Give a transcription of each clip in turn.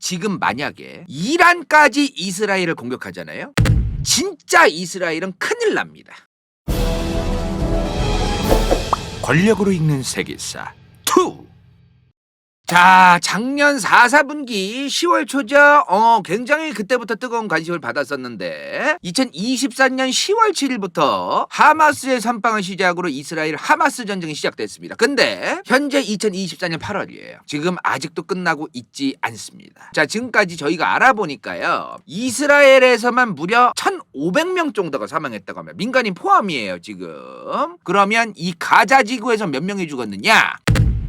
지금 만약에 이란까지 이스라엘을 공격하잖아요. 진짜 이스라엘은 큰일 납니다. 권력으로 읽는 세계사 2. 자, 작년 4, 4분기 10월 초죠. 굉장히 그때부터 뜨거운 관심을 받았었는데 2024년 10월 7일부터 하마스의 선빵을 시작으로 이스라엘 하마스 전쟁이 시작됐습니다. 근데 현재 2024년 8월이에요. 지금 아직도 끝나고 있지 않습니다. 자, 지금까지 저희가 알아보니까요. 이스라엘에서만 무려 1,500명 정도가 사망했다고 합니다. 민간인 포함이에요, 지금. 그러면 이 가자 지구에서 몇 명이 죽었느냐?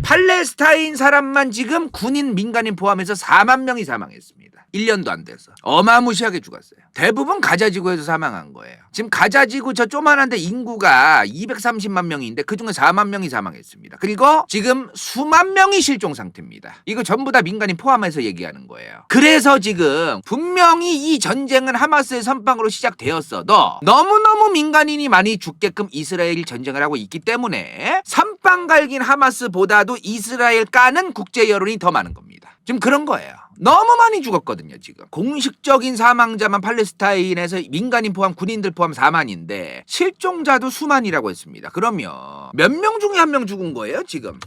팔레스타인 사람만 지금 군인 민간인 포함해서 4만 명이 사망했습니다. 1년도 안 돼서. 어마무시하게 죽었어요. 대부분 가자지구에서 사망한 거예요. 지금 가자지구 저 조만한데 인구가 230만 명인데 그중에 4만 명이 사망했습니다. 그리고 지금 수만 명이 실종 상태입니다. 이거 전부 다 민간인 포함해서 얘기하는 거예요. 그래서 지금 분명히 이 전쟁은 하마스의 선빵으로 시작되었어도 너무너무 민간인이 많이 죽게끔 이스라엘이 전쟁을 하고 있기 때문에 선빵 갈긴 하마스보다도 이스라엘 까는 국제 여론이 더 많은 겁니다. 지금 그런 거예요. 너무 많이 죽었거든요. 지금 공식적인 사망자만 팔레스타인에서 민간인 포함 군인들 포함 4만인데 실종자도 수만이라고 했습니다. 그러면 몇 명 중에 한 명 죽은 거예요 지금?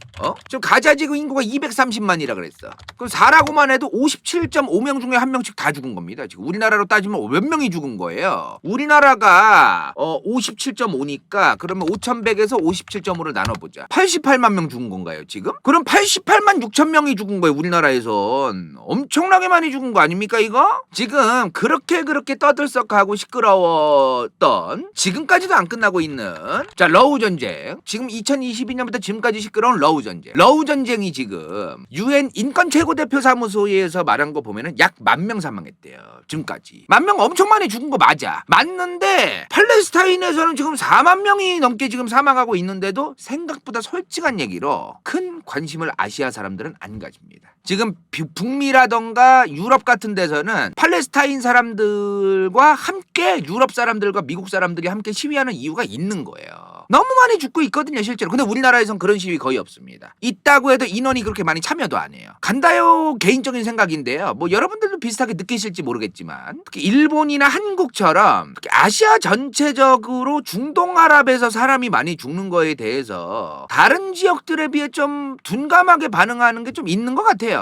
지금 가자지구 인구가 230만이라 그랬어. 그럼 4라고만 해도 57.5명 중에 한 명씩 다 죽은 겁니다. 지금 우리나라로 따지면 몇 명이 죽은 거예요? 우리나라가 57.5니까 그러면 5,100에서 57.5를 나눠보자. 88만 명 죽은 건가요 지금? 그럼 88만 6천 명이 죽은 거예요. 우리나라에선 엄청나게 많이 죽은 거 아닙니까 이거? 지금 그렇게 떠들썩하고 시끄러웠던 지금까지도 안 끝나고 있는 자 러우 전쟁. 지금 2022년부터 지금까지 시끄러운 러우 전쟁. 러우 전쟁이 지금 UN 인권 최고대표 사무소에서 말한 거 보면은 약 10,000명 사망했대요. 지금까지 10,000명 엄청 많이 죽은 거 맞아. 맞는데 팔레스타인에서는 지금 4만 명이 넘게 지금 사망하고 있는데도 생각보다 솔직한 얘기로 큰 관심을 아시아 사람들은 안 가집니다. 지금 북미라던가 유럽 같은 데서는 팔레스타인 사람들과 함께 유럽 사람들과 미국 사람들이 함께 시위하는 이유가 있는 거예요. 너무 많이 죽고 있거든요 실제로. 근데 우리나라에선 그런 시위 거의 없습니다. 있다고 해도 인원이 그렇게 많이 참여도 안 해요. 간다요 개인적인 생각인데요. 뭐 여러분들도 비슷하게 느끼실지 모르겠지만 특히 일본이나 한국처럼 특히 아시아 전체적으로 중동아랍에서 사람이 많이 죽는 거에 대해서 다른 지역들에 비해 좀 둔감하게 반응하는 게 좀 있는 것 같아요.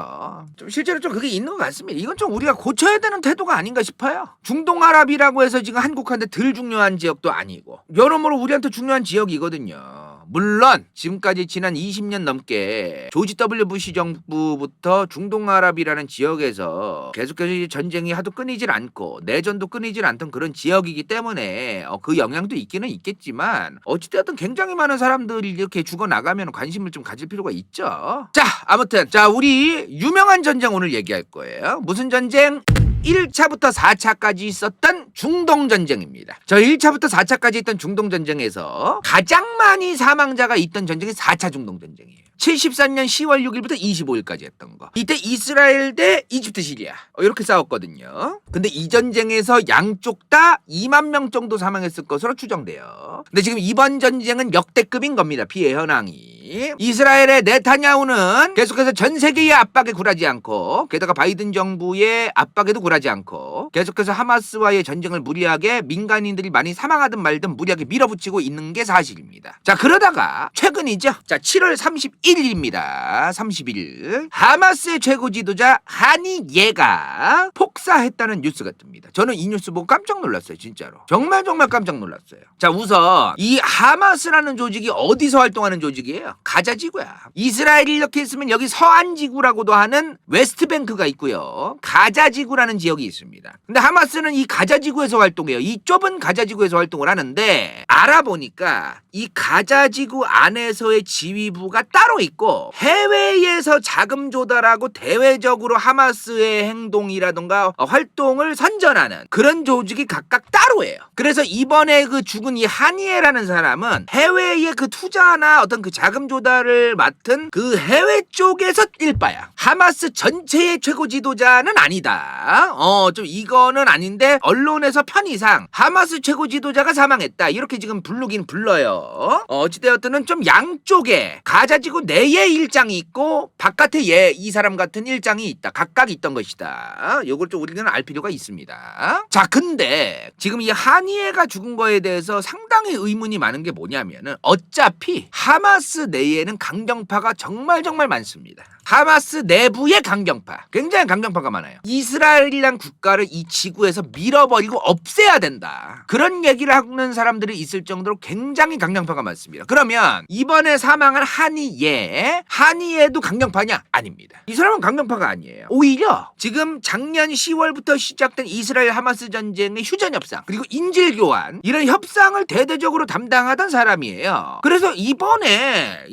좀 실제로 좀 그게 있는 것 같습니다. 이건 좀 우리가 고쳐야 되는 태도가 아닌가 싶어요. 중동아랍이라고 해서 지금 한국한테 덜 중요한 지역도 아니고 여러모로 우리한테 중요한 지역이거든요. 물론 지금까지 지난 20년 넘게 조지 W 부시 정부부터 중동아랍이라는 지역에서 계속해서 전쟁이 하도 끊이질 않고 내전도 끊이질 않던 그런 지역이기 때문에 그 영향도 있기는 있겠지만 어찌되었든 굉장히 많은 사람들이 이렇게 죽어나가면 관심을 좀 가질 필요가 있죠. 자, 아무튼 자 우리 유명한 전쟁 오늘 얘기할 거예요. 무슨 전쟁? 1차부터 4차까지 있었던 중동전쟁입니다. 저 1차부터 4차까지 있던 중동전쟁에서 가장 많이 사망자가 있던 전쟁이 4차 중동전쟁이에요. 74년 10월 6일부터 25일까지 했던 거. 이때 이스라엘 대 이집트 시리아 이렇게 싸웠거든요. 근데 이 전쟁에서 양쪽 다 2만 명 정도 사망했을 것으로 추정돼요. 근데 지금 이번 전쟁은 역대급인 겁니다. 피해 현황이. 이스라엘의 네타냐후는 계속해서 전 세계의 압박에 굴하지 않고 게다가 바이든 정부의 압박에도 굴하지 않고 계속해서 하마스와의 전쟁을 무리하게 민간인들이 많이 사망하든 말든 무리하게 밀어붙이고 있는 게 사실입니다. 자 그러다가 최근이죠. 자 7월 31일입니다. 30일 하마스의 최고 지도자 하니 예가 폭사했다는 뉴스가 뜹니다. 저는 이 뉴스 보고 깜짝 놀랐어요. 진짜로. 정말 깜짝 놀랐어요. 자 우선 이 하마스라는 조직이 어디서 활동하는 조직이에요? 가자지구야. 이스라엘이 이렇게 있으면 여기 서안지구라고도 하는 웨스트뱅크가 있고요. 가자지구라는 지역이 있습니다. 근데 하마스는 이 가자지구에서 활동해요. 이 좁은 가자지구에서 활동을 하는데 알아보니까 이 가자지구 안에서의 지휘부가 따로 있고 해외에서 자금 조달하고 대외적으로 하마스의 행동이라던가 활동을 선전하는 그런 조직이 각각 따로예요. 그래서 이번에 그 죽은 이 하니에라는 사람은 해외의 그 투자나 어떤 그 자금 자금 조달을 맡은 그 해외 쪽에서 일바야. 하마스 전체의 최고 지도자는 아니다. 좀 이거는 아닌데 언론에서 편의상 하마스 최고 지도자가 사망했다. 이렇게 지금 부르긴 불러요. 어찌되었든 좀 양쪽에 가자지구 내에 일장이 있고 바깥에 이 사람 같은 일장이 있다. 각각 있던 것이다. 요걸 좀 우리는 알 필요가 있습니다. 자, 근데 지금 이 하니에가 죽은 거에 대해서 상당히 의문이 많은 게 뭐냐면은 어차피 하마스 내에는 강경파가 정말 많습니다. 하마스 내부의 강경파, 굉장히 강경파가 많아요. 이스라엘이란 국가를 이 지구에서 밀어버리고 없애야 된다. 그런 얘기를 하는 사람들이 있을 정도로 굉장히 강경파가 많습니다. 그러면 이번에 사망한 하니에도 강경파냐? 아닙니다. 이 사람은 강경파가 아니에요. 오히려 지금 작년 10월부터 시작된 이스라엘 하마스 전쟁의 휴전 협상 그리고 인질 교환 이런 협상을 대대적으로 담당하던 사람이에요. 그래서 이번에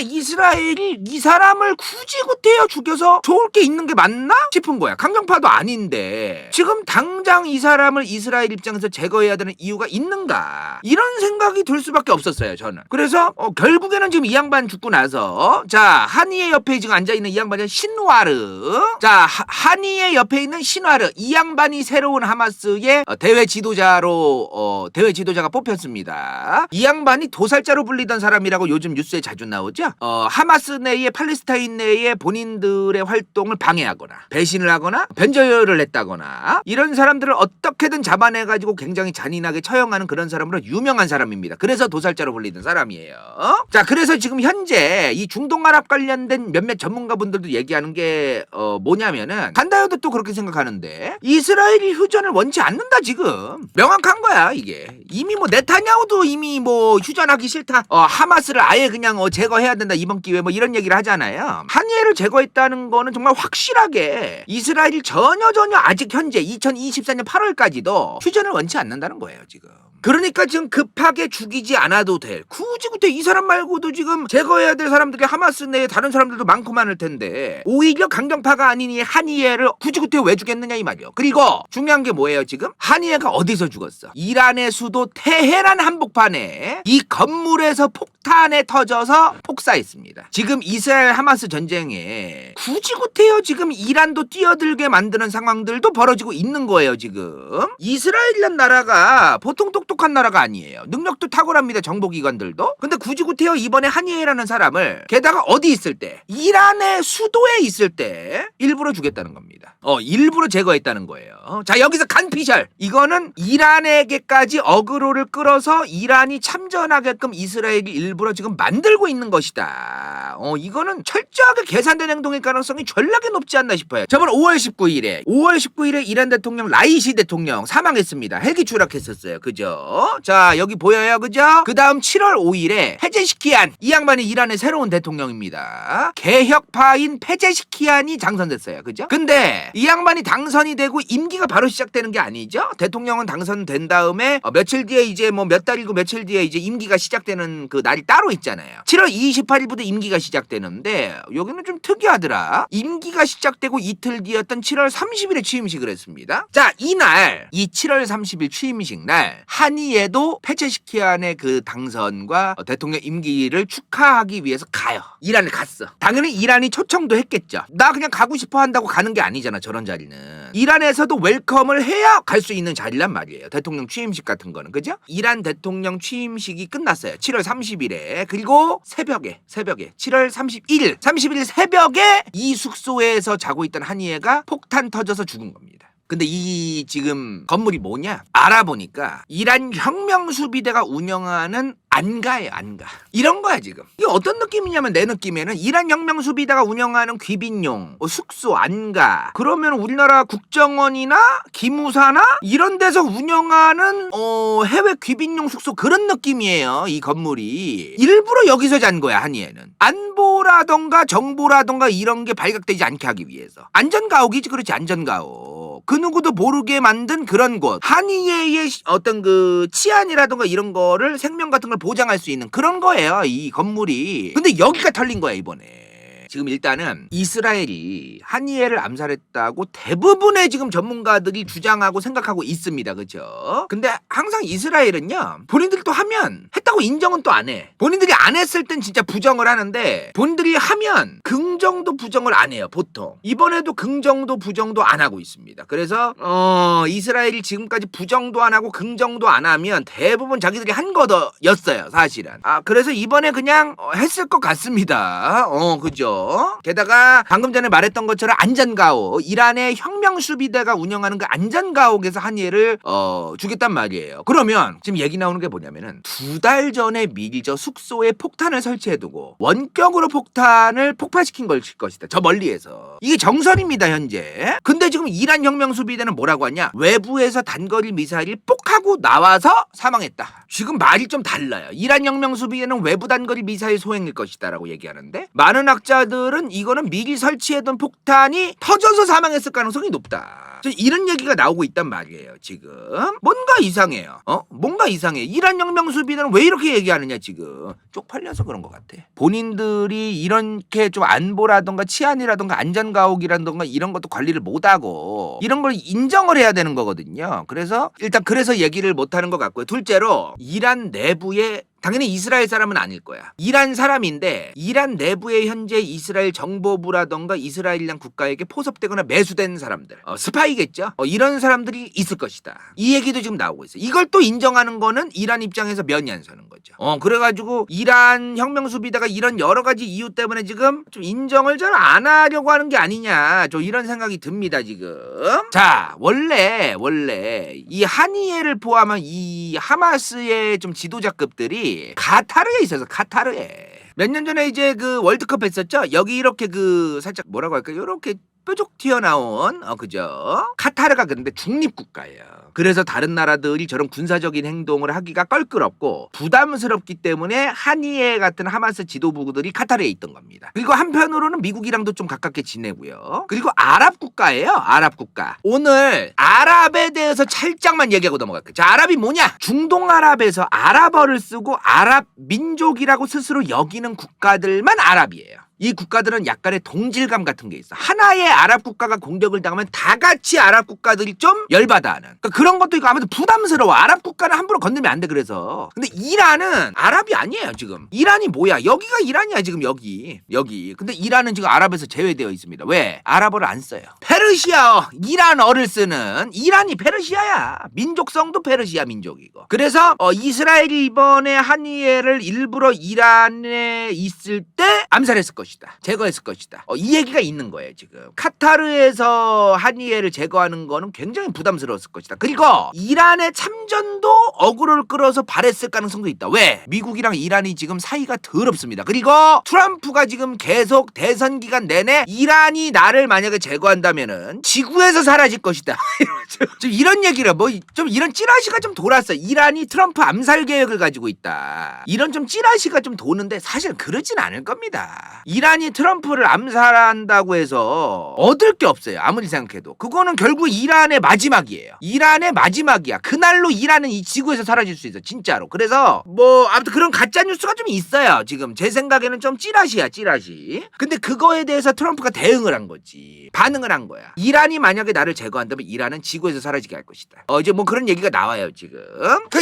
이스라엘이 이 사람을 굳이 구태여 죽여서 좋을 게 있는 게 맞나 싶은 거야. 강경파도 아닌데 지금 당장 이 사람을 이스라엘 입장에서 제거해야 되는 이유가 있는가, 이런 생각이 들 수밖에 없었어요, 저는. 그래서 결국에는 지금 이 양반 죽고 나서 자, 하니의 옆에 지금 앉아있는 이 양반은 신와르. 자, 하니의 옆에 있는 신와르, 이 양반이 새로운 하마스의 대외 지도자가 뽑혔습니다. 이 양반이 도살자로 불리던 사람이라고 요즘 뉴스에 자주 나오죠. 하마스 내의 팔레스타인 내의 본인들의 활동을 방해하거나 배신을 하거나 변절을 했다거나 이런 사람들을 어떻게든 잡아내가지고 굉장히 잔인하게 처형하는 그런 사람으로 유명한 사람입니다. 그래서 도살자로 불리던 사람이에요. 자, 그래서 지금 현재 이 중동아랍 관련된 몇몇 전문가분들도 얘기하는 게 뭐냐면은 간다요도 또 그렇게 생각하는데 이스라엘이 휴전을 원치 않는다. 지금 명확한 거야. 이게 이미 네타냐후도 이미 휴전하기 싫다, 하마스를 아예 그냥 제거해야 된다 이번 기회에 이런 얘기를 하잖아요. 하니에를 제거했다는 거는 정말 확실하게 이스라엘이 전혀 아직 현재 2024년 8월까지도 휴전을 원치 않는다는 거예요, 지금. 그러니까 지금 급하게 죽이지 않아도 될, 굳이 이 사람 말고도 지금 제거해야 될 사람들이 하마스 내에 다른 사람들도 많고 많을 텐데 오히려 강경파가 아닌 이 하니에를 굳이 왜 죽였느냐 이 말이요. 그리고 중요한 게 뭐예요? 지금 하니에가 어디서 죽었어? 이란의 수도 테헤란 한복판에 이 건물에서 폭탄에 터져서 폭사했습니다. 지금 이스라엘 하마스 전쟁에 굳이 지금 이란도 뛰어들게 만드는 상황들도 벌어지고 있는 거예요. 지금 이스라엘이란 나라가 보통 똑똑한 나라가 아니에요. 능력도 탁월합니다, 정보기관들도. 근데 굳이 이번에 하니에라는 사람을 게다가 어디 있을 때, 이란의 수도에 있을 때 일부러 죽였다는 겁니다. 일부러 제거했다는 거예요. 자, 여기서 간피셜, 이거는 이란에게까지 어그로를 끌어서 이란이 참전하게끔 이스라엘이 일부러 지금 만들고 있는 것이다. 이거는 철저하게 계산된 행동일 가능성이 전락에 높지 않나 싶어요. 저번 5월 19일에 이란 대통령 라이시 대통령 사망했습니다. 헬기 추락했었어요. 그죠? 자, 여기 보여요. 그죠? 그 다음 7월 5일에 페제시키안, 이 양반이 이란의 새로운 대통령입니다. 개혁파인 페제시키안이 당선됐어요. 그죠? 근데 이 양반이 당선이 되고 임기가 바로 시작되는 게 아니죠? 대통령은 당선된 다음에 며칠 뒤에 이제 몇 달이고 며칠 뒤에 이제 임기가 시작되는 그 날이 따로 있잖아요. 7월 28일부터 임기가 시작되는데 여기는 좀 특이하더라. 임기가 시작되고 이틀 뒤였던 7월 30일에 취임식을 했습니다. 자, 이날, 이 7월 30일 취임식 날 하니에도 페제시키안의 그 당선과 대통령 임기를 축하하기 위해서 가요. 이란을 갔어. 당연히 이란이 초청도 했겠죠. 나 그냥 가고 싶어 한다고 가는 게 아니잖아, 저런 자리는. 이란에서도 웰컴을 해야 갈 수 있는 자리란 말이에요. 대통령 취임식 같은 거는. 그죠? 이란 대통령 취임식이 끝났어요. 7월 30일에. 그리고 새벽에 7월 30일 새벽에 이 숙소에서 자고 있던 하니에가 폭탄 터져서 죽은 겁니다. 근데 이 지금 건물이 뭐냐? 알아보니까 이란 혁명수비대가 운영하는 안가예요, 안가. 이런 거야, 지금. 이게 어떤 느낌이냐면, 내 느낌에는 이란 혁명수비대가 운영하는 귀빈용, 숙소, 안가. 그러면 우리나라 국정원이나 기무사나 이런 데서 운영하는 해외 귀빈용 숙소 그런 느낌이에요, 이 건물이. 일부러 여기서 잔 거야, 하니에는. 안보라던가 정보라던가 이런 게 발각되지 않게 하기 위해서. 안전가옥이지, 그렇지, 안전가옥. 그 누구도 모르게 만든 그런 곳. 하니에의 어떤 그 치안이라던가 이런 거를, 생명 같은 걸 보장할 수 있는 그런 거예요, 이 건물이. 근데 여기가 털린 거야, 이번에. 지금 일단은 이스라엘이 하니에를 암살했다고 대부분의 지금 전문가들이 주장하고 생각하고 있습니다. 그렇죠? 근데 항상 이스라엘은요, 본인들도 하면 했다고 그렇다고 인정은 또 안 해. 본인들이 안 했을 땐 진짜 부정을 하는데 본인들이 하면 긍정도 부정을 안 해요. 보통 이번에도 긍정도 부정도 안 하고 있습니다. 그래서 이스라엘이 지금까지 부정도 안 하고 긍정도 안 하면 대부분 자기들이 한 거였어요 사실은. 그래서 이번에 그냥 했을 것 같습니다. 그죠. 게다가 방금 전에 말했던 것처럼 안전가옥, 이란의 혁명수비대가 운영하는 그 안전가옥에서 한예를 주겠단 말이에요. 그러면 지금 얘기 나오는 게 뭐냐면은 2달 전에 미리 저 숙소에 폭탄을 설치해두고 원격으로 폭탄을 폭발시킨 것이다. 저 멀리에서. 이게 정설입니다 현재. 근데 지금 이란 혁명수비대는 뭐라고 하냐, 외부에서 단거리 미사일이 뽁 하고 나와서 사망했다. 지금 말이 좀 달라요. 이란 혁명수비대는 외부 단거리 미사일 소행일 것이다 라고 얘기하는데, 많은 학자들은 이거는 미리 설치해둔 폭탄이 터져서 사망했을 가능성이 높다, 이런 얘기가 나오고 있단 말이에요. 지금 뭔가 이상해요. 뭔가 이상해. 이란 혁명수비대는 왜 이렇게 얘기하느냐, 지금 쪽팔려서 그런 것 같아. 본인들이 이렇게 좀 안보라던가 치안이라던가 안전가옥이라던가 이런 것도 관리를 못하고 이런 걸 인정을 해야 되는 거거든요. 그래서 일단 그래서 얘기를 못하는 것 같고요. 둘째로 이란 내부에 당연히 이스라엘 사람은 아닐 거야. 이란 사람인데 이란 내부에 현재 이스라엘 정보부라던가 이스라엘이란 국가에게 포섭되거나 매수된 사람들, 스파이겠죠. 이런 사람들이 있을 것이다. 이 얘기도 지금 나오고 있어요. 이걸 또 인정하는 거는 이란 입장에서 면이 안 서는 거죠. 그래가지고 이란 혁명수비대가 이런 여러 가지 이유 때문에 지금 좀 인정을 잘 안 하려고 하는 게 아니냐, 이런 생각이 듭니다 지금. 자, 원래 이 한이에를 포함한 이 하마스의 좀 지도자급들이 카타르에 있어서, 카타르에 몇 년 전에 이제 그 월드컵 했었죠. 여기 이렇게 그 살짝 뭐라고 할까요, 이렇게 뾰족 튀어나온 그죠, 카타르가 근데 중립국가예요. 그래서 다른 나라들이 저런 군사적인 행동을 하기가 껄끄럽고 부담스럽기 때문에 한이에 같은 하마스 지도부들이 카타르에 있던 겁니다. 그리고 한편으로는 미국이랑도 좀 가깝게 지내고요. 그리고 아랍 국가예요. 아랍 국가. 오늘 아랍에 대해서 살짝만 얘기하고 넘어갈게요. 자, 아랍이 뭐냐? 중동 아랍에서 아랍어를 쓰고 아랍 민족이라고 스스로 여기는 국가들만 아랍이에요. 이 국가들은 약간의 동질감 같은 게 있어. 하나의 아랍 국가가 공격을 당하면 다 같이 아랍 국가들이 좀 열받아하는, 그러니까 그런 것도 있고 아무튼 부담스러워. 아랍 국가는 함부로 건들면 안 돼. 그래서 근데 이란은 아랍이 아니에요 지금. 이란이 뭐야? 여기가 이란이야 지금. 여기 근데 이란은 지금 아랍에서 제외되어 있습니다. 왜? 아랍어를 안 써요. 페르시아어, 이란어를 쓰는, 이란이 페르시아야. 민족성도 페르시아 민족이고. 그래서 이스라엘이 이번에 한이에를 일부러 이란에 있을 때 암살했을 것이다, 제거했을 것이다, 이 얘기가 있는 거예요 지금. 카타르에서 한이에를 제거하는 거는 굉장히 부담스러웠을 것이다. 그리고 이란의 참전도 어그로를 끌어서 발했을 가능성도 있다. 왜? 미국이랑 이란이 지금 사이가 더럽습니다. 그리고 트럼프가 지금 계속 대선 기간 내내 이란이 나를 만약에 제거한다면은 지구에서 사라질 것이다. 좀 이런 얘기를 좀 이런 찌라시가 좀 돌았어. 이란이 트럼프 암살 계획을 가지고 있다, 이런 좀 찌라시가 좀 도는데 사실 그러진 않을 겁니다. 이란이 트럼프를 암살한다고 해서 얻을 게 없어요. 아무리 생각해도. 그거는 결국 이란의 마지막이에요. 이란의 마지막이야. 그날로 이란은 이 지구에서 사라질 수 있어 진짜로. 그래서 아무튼 그런 가짜 뉴스가 좀 있어요 지금. 제 생각에는 좀 찌라시야, 찌라시. 근데 그거에 대해서 트럼프가 대응을 한 거지, 반응을 한 거야. 이란이 만약에 나를 제거한다면 이란은 지구에서 사라지게 할 것이다. 이제 그런 얘기가 나와요 지금.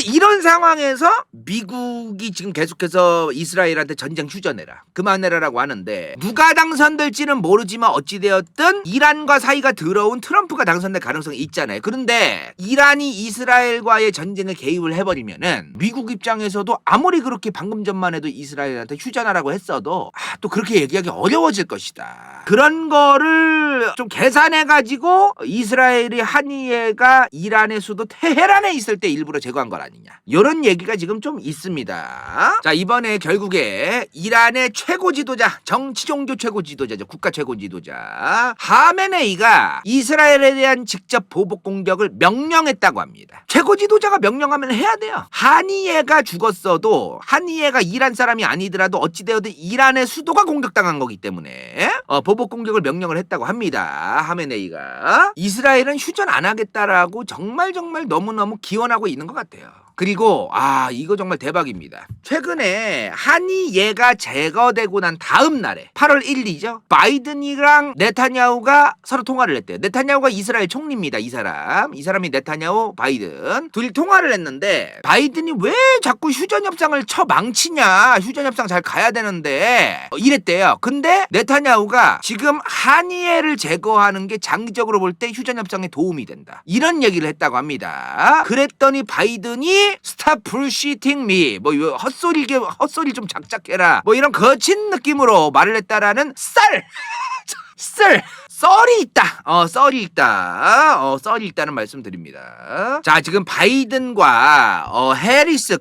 이런 상황에서 미국이 지금 계속해서 이스라엘한테 전쟁 휴전해라, 그만해라라고 하는데, 누가 당선될지는 모르지만 어찌되었든 이란과 사이가 더러운 트럼프가 당선될 가능성이 있잖아요. 그런데 이란이 이스라엘과의 전쟁에 개입을 해버리면은 미국 입장에서도 아무리 그렇게 방금 전만 해도 이스라엘한테 휴전하라고 했어도 또 그렇게 얘기하기 어려워질 것이다. 그런 거를 좀 계산해가지고 이스라엘이 한이에가 이란의 수도 테헤란에 있을 때 일부러 제거한 것 아니냐, 이런 얘기가 지금 좀 있습니다. 자, 이번에 결국에 이란의 최고 지도자, 정치 종교 최고 지도자죠. 국가 최고 지도자 하메네이가 이스라엘에 대한 직접 보복 공격을 명령했다고 합니다. 최고 지도자가 명령하면 해야 돼요. 한이에가 죽었어도, 한이에가 이란 사람이 아니더라도 어찌되어도 이란의 수도가 공격당한 거기 때문에 보복 공격을 명령을 했다고 합니다. 하메네이가. 이스라엘은 휴전 안 하겠다라고 정말 너무너무 기원하고 있는 것 같아요. 그리고 이거 정말 대박입니다. 최근에 한이예가 제거되고 난 다음 날에 8월 1일이죠. 바이든이랑 네타냐후가 서로 통화를 했대요. 네타냐후가 이스라엘 총리입니다. 이 사람이 네타냐후, 바이든 둘이 통화를 했는데 바이든이 왜 자꾸 휴전 협상을 망치냐, 휴전 협상 잘 가야 되는데 이랬대요. 근데 네타냐후가 지금 한이예를 제거하는 게 장기적으로 볼 때 휴전 협상에 도움이 된다, 이런 얘기를 했다고 합니다. 그랬더니 바이든이 Stop bullshitting me, 뭐 헛소리 좀 작작해라, 뭐 이런 거친 느낌으로 말을 했다라는 썰이 있다. 썰이 있다는 말씀드립니다. 자, 지금 바이든과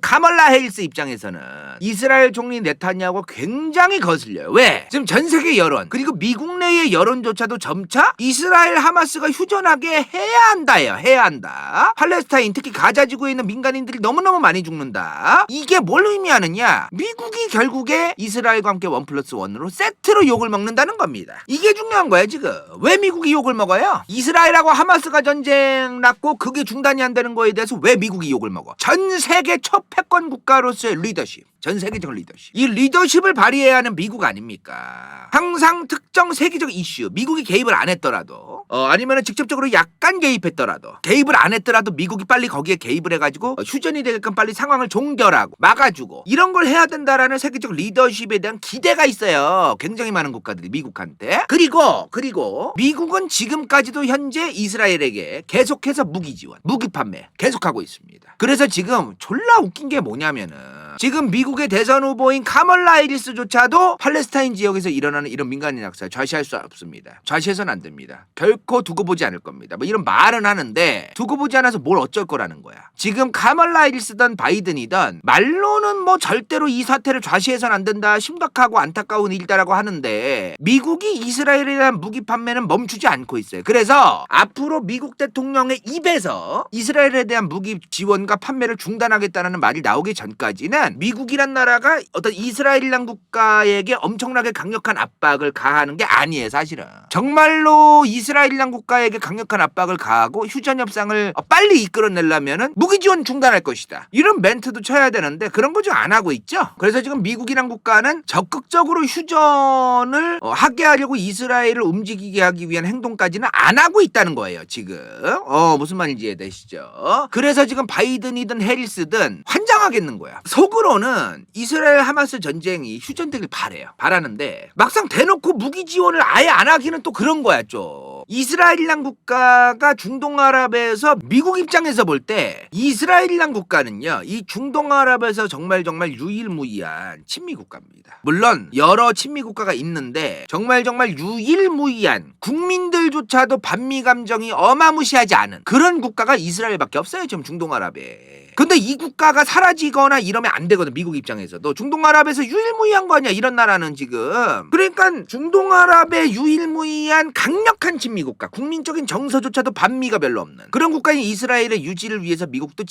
카멀라 해리스 입장에서는 이스라엘 총리 네타냐후가 굉장히 거슬려요. 왜? 지금 전 세계 여론, 그리고 미국 내의 여론조차도 점차 이스라엘 하마스가 휴전하게 해야 한다. 팔레스타인, 특히 가자 지구에 있는 민간인들이 너무너무 많이 죽는다. 이게 뭘 의미하느냐? 미국이 결국에 이스라엘과 함께 1+1으로 세트로 욕을 먹는다는 겁니다. 이게 중요한 거야 지금. 왜 미국이 욕을 먹어요? 이스라엘하고 하마스가 전쟁 났고 그게 중단이 안 되는 거에 대해서 왜 미국이 욕을 먹어? 전 세계 초패권 국가로서의 리더십, 전 세계적 리더십, 이 리더십을 발휘해야 하는 미국 아닙니까? 항상 특정 세계적 이슈, 미국이 개입을 안 했더라도 아니면 직접적으로 약간 개입했더라도, 개입을 안 했더라도 미국이 빨리 거기에 개입을 해가지고 휴전이 되게끔 빨리 상황을 종결하고 막아주고, 이런 걸 해야 된다라는 세계적 리더십에 대한 기대가 있어요. 굉장히 많은 국가들이 미국한테. 그리고 미국은 지금까지도 현재 이스라엘에게 계속해서 무기 지원, 무기 판매 계속하고 있습니다. 그래서 지금 졸라 웃긴 게 뭐냐면은, 지금 미국의 대선 후보인 카멀라 해리스조차도 팔레스타인 지역에서 일어나는 이런 민간인 학살 좌시할 수 없습니다. 좌시해서는 안 됩니다. 결코 두고 보지 않을 겁니다. 뭐 이런 말은 하는데 두고 보지 않아서 뭘 어쩔 거라는 거야. 지금 카멀라 해리스든 바이든이든 말로는 뭐 절대로 이 사태를 좌시해서는 안 된다, 심각하고 안타까운 일이다라고 하는데 미국이 이스라엘에 대한 무기 판매는 멈추지 않고 있어요. 그래서 앞으로 미국 대통령의 입에서 이스라엘에 대한 무기 지원과 판매를 중단하겠다는 말이 나오기 전까지는 미국이란 나라가 어떤 이스라엘이란 국가에게 엄청나게 강력한 압박을 가하는 게 아니에요. 사실은 정말로 이스라엘이란 국가에게 강력한 압박을 가하고 휴전 협상을 빨리 이끌어내려면은 무기 지원 중단할 것이다, 이런 멘트도 쳐야 되는데 그런 거 좀 안 하고 있죠. 그래서 지금 미국이란 국가는 적극적으로 휴전을 하게 하려고 이스라엘을 움직이게 하기 위한 행동까지는 안 하고 있다는 거예요 지금. 무슨 말인지 이해되시죠? 그래서 지금 바이든이든 해리스든 환장하겠는 거야. 속으로는 이스라엘 하마스 전쟁이 휴전되길 바라는데 막상 대놓고 무기 지원을 아예 안 하기는 또 그런 거야. 좀 이스라엘이란 국가가 중동아랍에서 미국 입장에서 볼 때 이스라엘이란 국가는요, 이 중동아랍에서 정말 유일무이한 친미 국가입니다. 물론 여러 친미 국가가 있는데 정말 유일무이한, 국민들조차도 반미 감정이 어마무시하지 않은 그런 국가가 이스라엘밖에 없어요 지금 중동아랍에. 근데 이 국가가 사라지거나 이러면 안 되거든. 미국 입장에서도 중동아랍에서 유일무이한 거 아니야 이런 나라는 지금. 그러니까 중동아랍의 유일무이한 강력한 친미국가, 국민적인 정서조차도 반미가 별로 없는 그런 국가인 이스라엘의 유지를 위해서 미국도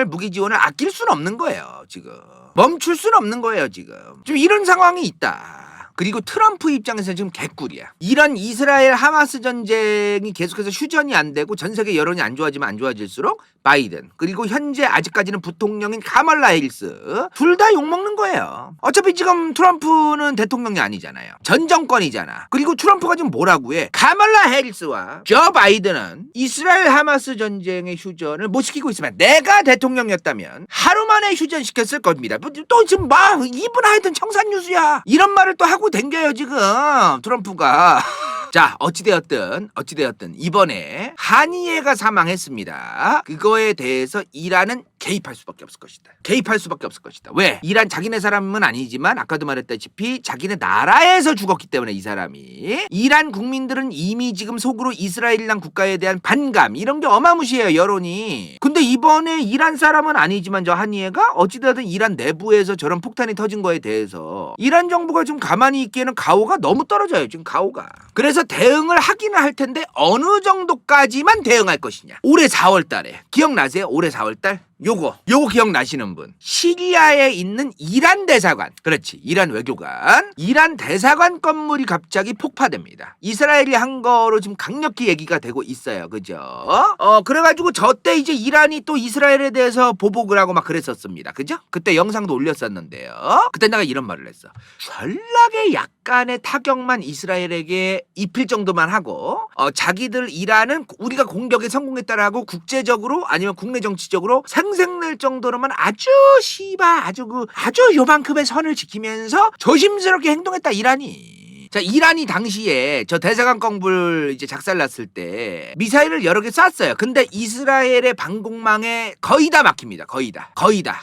무기 지원을 아낄 수는 없는 거예요 지금. 멈출 수는 없는 거예요 지금 이런 상황이 있다. 그리고 트럼프 입장에서는 지금 개꿀이야. 이런 이스라엘 하마스 전쟁이 계속해서 휴전이 안 되고 전 세계 여론이 안 좋아지면 안 좋아질수록 바이든, 그리고 현재 아직까지는 부통령인 카멀라 해리스 둘 다 욕먹는 거예요. 어차피 지금 트럼프는 대통령이 아니잖아요. 전 정권이잖아. 그리고 트럼프가 지금 뭐라고 해? 카멀라 해리스와 조 바이든은 이스라엘 하마스 전쟁의 휴전을 못 시키고 있으면 내가 대통령이었다면 하루 만에 휴전시켰을 겁니다. 또 지금 막 입은 하여튼 청산유수야, 이런 말을 또 하고 댕겨요 지금 트럼프가. 자, 어찌되었든 이번에 한이예가 사망했습니다. 그거에 대해서 이란은 개입할 수밖에 없을 것이다. 왜? 이란 자기네 사람은 아니지만 아까도 말했다시피 자기네 나라에서 죽었기 때문에 이 사람이. 이란 국민들은 이미 지금 속으로 이스라엘이란 국가에 대한 반감 이런 게 어마무시해요 여론이. 근데 이번에 이란 사람은 아니지만 저 한이예가 어찌되었든 이란 내부에서 저런 폭탄이 터진 거에 대해서 이란 정부가 좀 가만히 있기에는 가오가 너무 떨어져요 지금 가오가. 그래서 대응을 하기는 할 텐데 어느 정도까지만 대응할 것이냐. 올해 4월 달에 기억나세요? 올해 4월 달 요거 기억나시는 분? 시리아에 있는 이란 대사관, 그렇지, 이란 외교관, 이란 대사관 건물이 갑자기 폭파됩니다. 이스라엘이 한 거로 지금 강력히 얘기가 되고 있어요. 그죠? 그래가지고 저때 이제 이란이 또 이스라엘에 대해서 보복을 하고 막 그랬었습니다. 그죠? 그때 영상도 올렸었는데요. 그때 내가 이런 말을 했어. 전락의 약간의 타격만 이스라엘에게 입힐 정도만 하고 자기들 이란은 우리가 공격에 성공했다라고 국제적으로 아니면 국내 정치적으로 생색낼 정도로만 아주 요만큼의 선을 지키면서 조심스럽게 행동했다 이란이. 자, 이란이 당시에 저 대사관 건물 이제 작살났을 때 미사일을 여러 개 쐈어요. 근데 이스라엘의 방공망에 거의 다 막힙니다. 거의 다.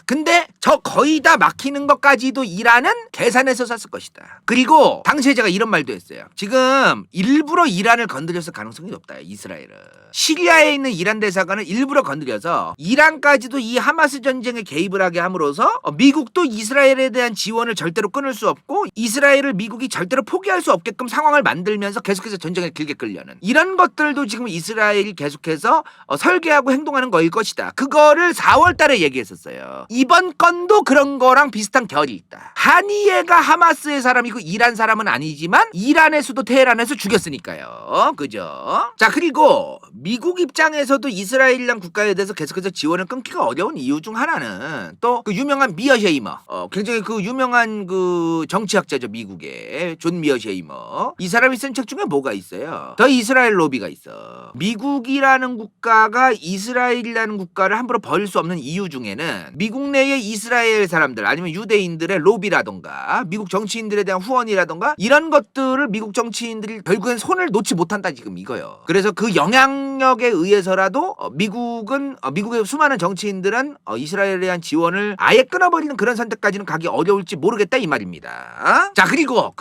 근데 저 거의 다 막히는 것까지도 이란은 계산해서 쐈을 것이다. 그리고 당시에 제가 이런 말도 했어요. 지금 일부러 이란을 건드렸을 가능성이 높다. 이스라엘은. 시리아에 있는 이란 대사관을 일부러 건드려서 이란까지도 이 하마스 전쟁에 개입을 하게 함으로써 미국도 이스라엘에 대한 지원을 절대로 끊을 수 없고 이스라엘을 미국이 절대로 포기할 수 없게끔 상황을 만들면서 계속해서 전쟁을 길게 끌려는 이런 것들도 지금 이스라엘이 계속해서 설계하고 행동하는 거일 것이다. 그거를 4월 달에 얘기했었어요. 이번 건도 그런 거랑 비슷한 결이 있다. 하니예가 하마스의 사람이고 이란 사람은 아니지만 이란의 수도 테헤란에서 죽였으니까요. 그죠? 자, 그리고 미국 입장에서도 이스라엘이란 국가에 대해서 계속해서 지원을 끊기가 어려운 이유 중 하나는 또 그 유명한 미어쉐이머, 굉장히 그 유명한 그 정치학자죠. 미국의 존 미어쉐이머. 이 사람이 쓴 책 중에 뭐가 있어요? 더 이스라엘 로비가 있어. 미국이라는 국가가 이스라엘이라는 국가를 함부로 버릴 수 없는 이유 중에는 미국 내의 이스라엘 사람들 아니면 유대인들의 로비라던가 미국 정치인들에 대한 후원이라던가 이런 것들을 미국 정치인들이 결국엔 손을 놓지 못한다 지금 이거요. 그래서 그 영향력에 의해서라도 미국의 수많은 정치인들은 이스라엘에 대한 지원을 아예 끊어버리는 그런 선택까지는 가기 어려울지 모르겠다 이 말입니다. 자, 그리고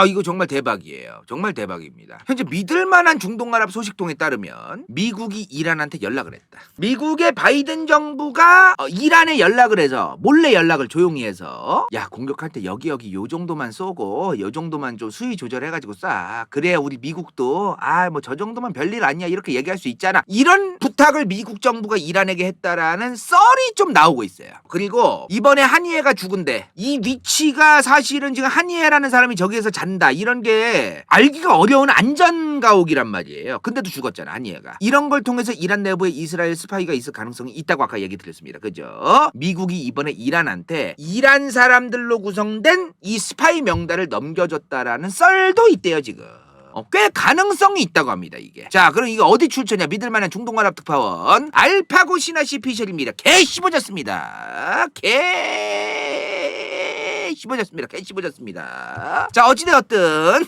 이거 정말 대박이에요. 정말 대박입니다. 현재 믿을만한 중동아랍 소식통에 따르면 미국이 이란한테 연락을 했다. 미국의 바이든 정부가 이란에 연락을 해서 몰래 연락을 조용히 해서 야, 공격할 때 여기 요 정도만 쏘고 요 정도만 좀 수위 조절해가지고 쏴. 그래야 우리 미국도 뭐 저 정도만 별일 아니야 이렇게 얘기할 수 있잖아. 이런 부탁을 미국 정부가 이란에게 했다라는 썰이 좀 나오고 있어요. 그리고 이번에 한이에가 죽은데 이 위치가 사실은 지금 한이에라는 사람이 저기에서 잔다 이런 게 알기가 어려운 안전가옥이란 말이에요. 근데도 죽었잖아 한이에가. 이런 걸 통해서 이란 내부에 이스라엘 스파이가 있을 가능성이 있다고 아까 얘기 드렸습니다. 그죠? 미국이 이번에 이란한테 이란 사람들로 구성된 이 스파이 명단을 넘겨줬다라는 썰도 있대요 지금. 꽤 가능성이 있다고 합니다 이게. 자, 그럼 이거 어디 출처냐? 믿을만한 중동아랍 특파원 알파고 시나시 피셜입니다. 개 씹어졌습니다. 개 씹어졌습니다. 자, 어찌되었든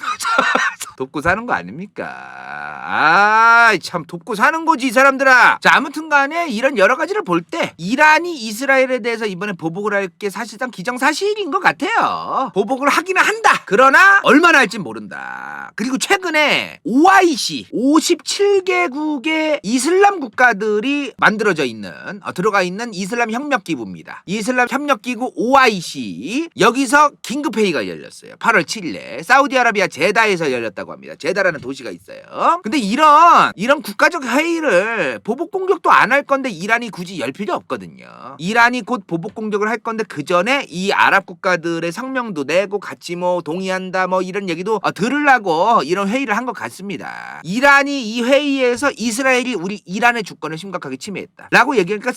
돕고 사는 거 아닙니까? 참 돕고 사는 거지 이 사람들아. 자, 아무튼 간에 이런 여러 가지를 볼 때 이란이 이스라엘에 대해서 이번에 보복을 할 게 사실상 기정사실인 것 같아요. 보복을 하기는 한다. 그러나 얼마나 할진 모른다. 그리고 최근에 OIC 57개국의 이슬람 국가들이 만들어져 있는 들어가 있는 이슬람 협력기구입니다. 이슬람 협력기구 OIC 여기서 긴급회의가 열렸어요. 8월 7일에 사우디아라비아 제다에서 열렸다고 합니다. 제다라는 도시가 있어요. 근데 이런 국가적 회의를 보복 공격도 안 할 건데 이란이 굳이 열 필요 없거든요. 이란이 곧 보복 공격을 할 건데 그 전에 이 아랍 국가들의 성명도 내고 같이 동의한다 이런 얘기도 들으려고 이런 회의를 한 것 같습니다. 이란이 이 회의에서 이스라엘이 우리 이란의 주권을 심각하게 침해했다라고 얘기하니까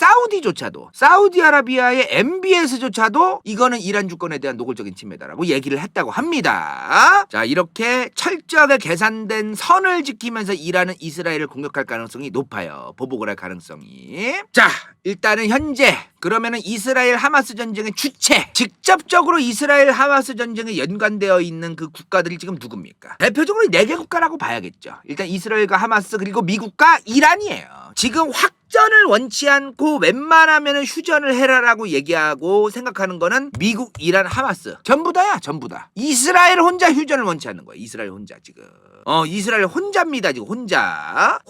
사우디아라비아의 MBS조차도 이거는 이란 주권에 대한 노골적인 침해다라고 얘기를 했다고 합니다. 자, 이렇게 철저하게 계산된 선을 지키면서 이란은 이스라엘을 공격할 가능성이 높아요. 보복을 할 가능성이. 자, 일단은 현재 그러면은 이스라엘 하마스 전쟁의 주체, 직접적으로 이스라엘 하마스 전쟁에 연관되어 있는 그 국가들이 지금 누굽니까? 대표적으로 4개 국가라고 봐야겠죠. 일단 이스라엘과 하마스 그리고 미국과 이란이에요. 지금 확전을 원치 않고 웬만하면 휴전을 해라라고 얘기하고 생각하는 거는 미국, 이란, 하마스 전부 다야. 전부 다. 이스라엘 혼자 휴전을 원치 않는 거야. 이스라엘 혼자 지금. 이스라엘 혼자입니다. 지금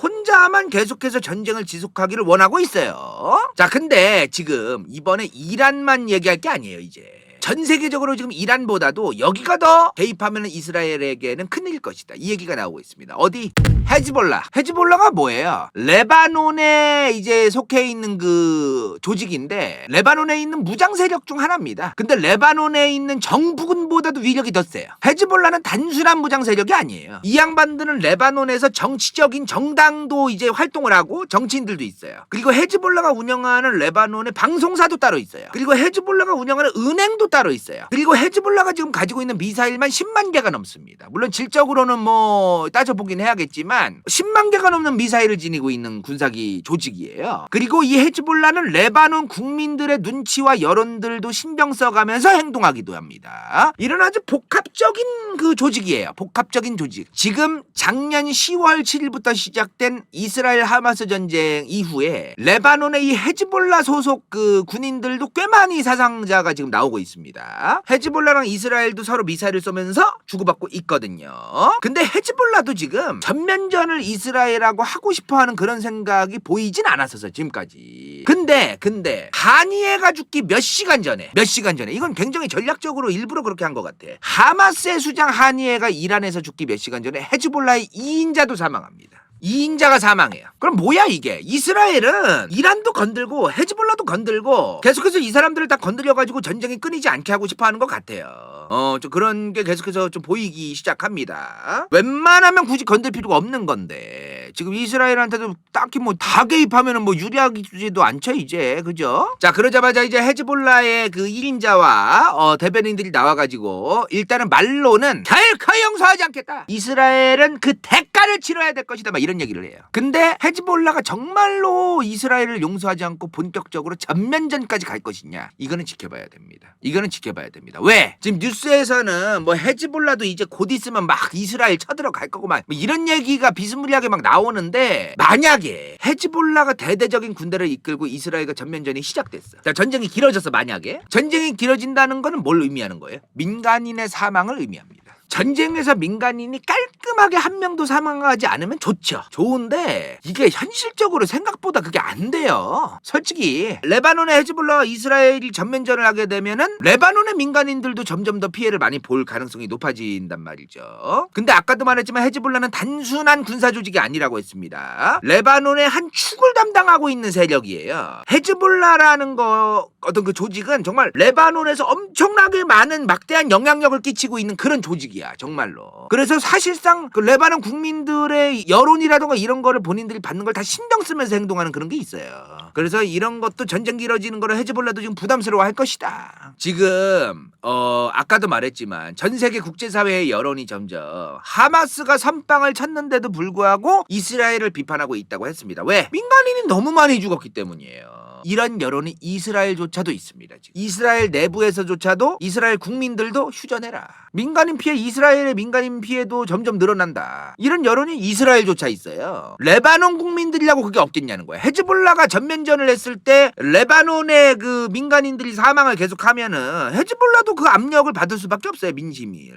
혼자만 계속해서 전쟁을 지속하기를 원하고 있어요. 자, 근데 지금 이번에 이란만 얘기할 게 아니에요. 이제 전 세계적으로 지금 이란보다도 여기가 더 개입하면 이스라엘에게는 큰일일 것이다. 이 얘기가 나오고 있습니다. 어디? 헤즈볼라. 헤즈볼라가 뭐예요? 레바논에 이제 속해 있는 그 조직인데 레바논에 있는 무장 세력 중 하나입니다. 근데 레바논에 있는 정부군보다도 위력이 더 세요. 헤즈볼라는 단순한 무장 세력이 아니에요. 이 양반들은 레바논에서 정치적인 정당도 이제 활동을 하고 정치인들도 있어요. 그리고 헤즈볼라가 운영하는 레바논의 방송사도 따로 있어요. 그리고 헤즈볼라가 운영하는 은행도 따로 있어요. 그리고 헤즈볼라가 지금 가지고 있는 미사일만 10만 개가 넘습니다. 물론 질적으로는 뭐 따져보긴 해야겠지만 10만 개가 넘는 미사일을 지니고 있는 군사기 조직이에요. 그리고 이 헤즈볼라는 레바논 국민들의 눈치와 여론들도 신경 써가면서 행동하기도 합니다. 이런 아주 복합적인 그 조직이에요. 복합적인 조직. 지금 작년 10월 7일부터 시작된 이스라엘 하마스 전쟁 이후에 레바논의 이 헤즈볼라 소속 그 군인들도 꽤 많이 사상자가 지금 나오고 있습니다. 헤즈볼라랑 이스라엘도 서로 미사일을 쏘면서 주고받고 있거든요. 근데 헤즈볼라도 지금 전면전을 이스라엘하고 하고 싶어하는 그런 생각이 보이진 않았었어요. 지금까지. 근데 하니에가 죽기 몇 시간 전에 이건 굉장히 전략적으로 일부러 그렇게 한 것 같아. 하마스의 수장 하니에가 이란에서 죽기 몇 시간 전에 헤즈볼라의 2인자도 사망합니다. 2인자가 사망해요. 그럼 뭐야 이게? 이스라엘은 이란도 건들고 헤즈볼라도 건들고 계속해서 이 사람들을 다 건드려가지고 전쟁이 끊이지 않게 하고 싶어하는 것 같아요. 좀 그런 게 계속해서 좀 보이기 시작합니다. 웬만하면 굳이 건들 필요가 없는 건데 지금 이스라엘한테도 딱히 뭐 다 개입하면은 뭐 유리하지도 않죠 이제, 그죠? 자, 그러자마자 이제 헤즈볼라의 그 1인자와 대변인들이 나와가지고 일단은 말로는 결코 용서하지 않겠다. 이스라엘은 그 대가를 치러야 될 것이다. 막 이런 얘기를 해요. 근데 헤즈볼라가 정말로 이스라엘을 용서하지 않고 본격적으로 전면전까지 갈 것이냐? 이거는 지켜봐야 됩니다. 왜? 지금 뉴스에서는 뭐 헤즈볼라도 이제 곧 있으면 막 이스라엘 쳐들어갈 거고 막 뭐 이런 얘기가 비스무리하게 막 나오는데 만약에 헤즈볼라가 대대적인 군대를 이끌고 이스라엘과 전면전이 시작됐어. 자, 전쟁이 길어져서 만약에 전쟁이 길어진다는 거는 뭘 의미하는 거예요? 민간인의 사망을 의미합니다. 전쟁에서 민간인이 깔끔하게 한 명도 사망하지 않으면 좋죠. 좋은데 이게 현실적으로 생각보다 그게 안 돼요. 솔직히 레바논의 헤즈볼라와 이스라엘이 전면전을 하게 되면은 레바논의 민간인들도 점점 더 피해를 많이 볼 가능성이 높아진단 말이죠. 근데 아까도 말했지만 헤즈볼라는 단순한 군사 조직이 아니라고 했습니다. 레바논의 한 축을 담당하고 있는 세력이에요. 헤즈볼라라는 어떤 그 조직은 정말 레바논에서 엄청나게 많은 막대한 영향력을 끼치고 있는 그런 조직이에요. 정말로. 그래서 사실상 그 레바논 국민들의 여론이라던가 이런 거를 본인들이 받는 걸 다 신경 쓰면서 행동하는 그런 게 있어요. 그래서 이런 것도 전쟁 길어지는 거를 헤즈볼라도 지금 부담스러워 할 것이다. 지금 아까도 말했지만 전 세계 국제사회의 여론이 점점 하마스가 선빵을 쳤는데도 불구하고 이스라엘을 비판하고 있다고 했습니다. 왜? 민간인이 너무 많이 죽었기 때문이에요. 이런 여론이 이스라엘조차도 있습니다. 지금. 이스라엘 내부에서조차도 이스라엘 국민들도 휴전해라. 민간인 피해, 이스라엘의 민간인 피해도 점점 늘어난다. 이런 여론이 이스라엘조차 있어요. 레바논 국민들이라고 그게 없겠냐는 거야. 헤즈볼라가 전면전을 했을 때 레바논의 그 민간인들이 사망을 계속하면은 헤즈볼라도 그 압력을 받을 수밖에 없어요. 민심이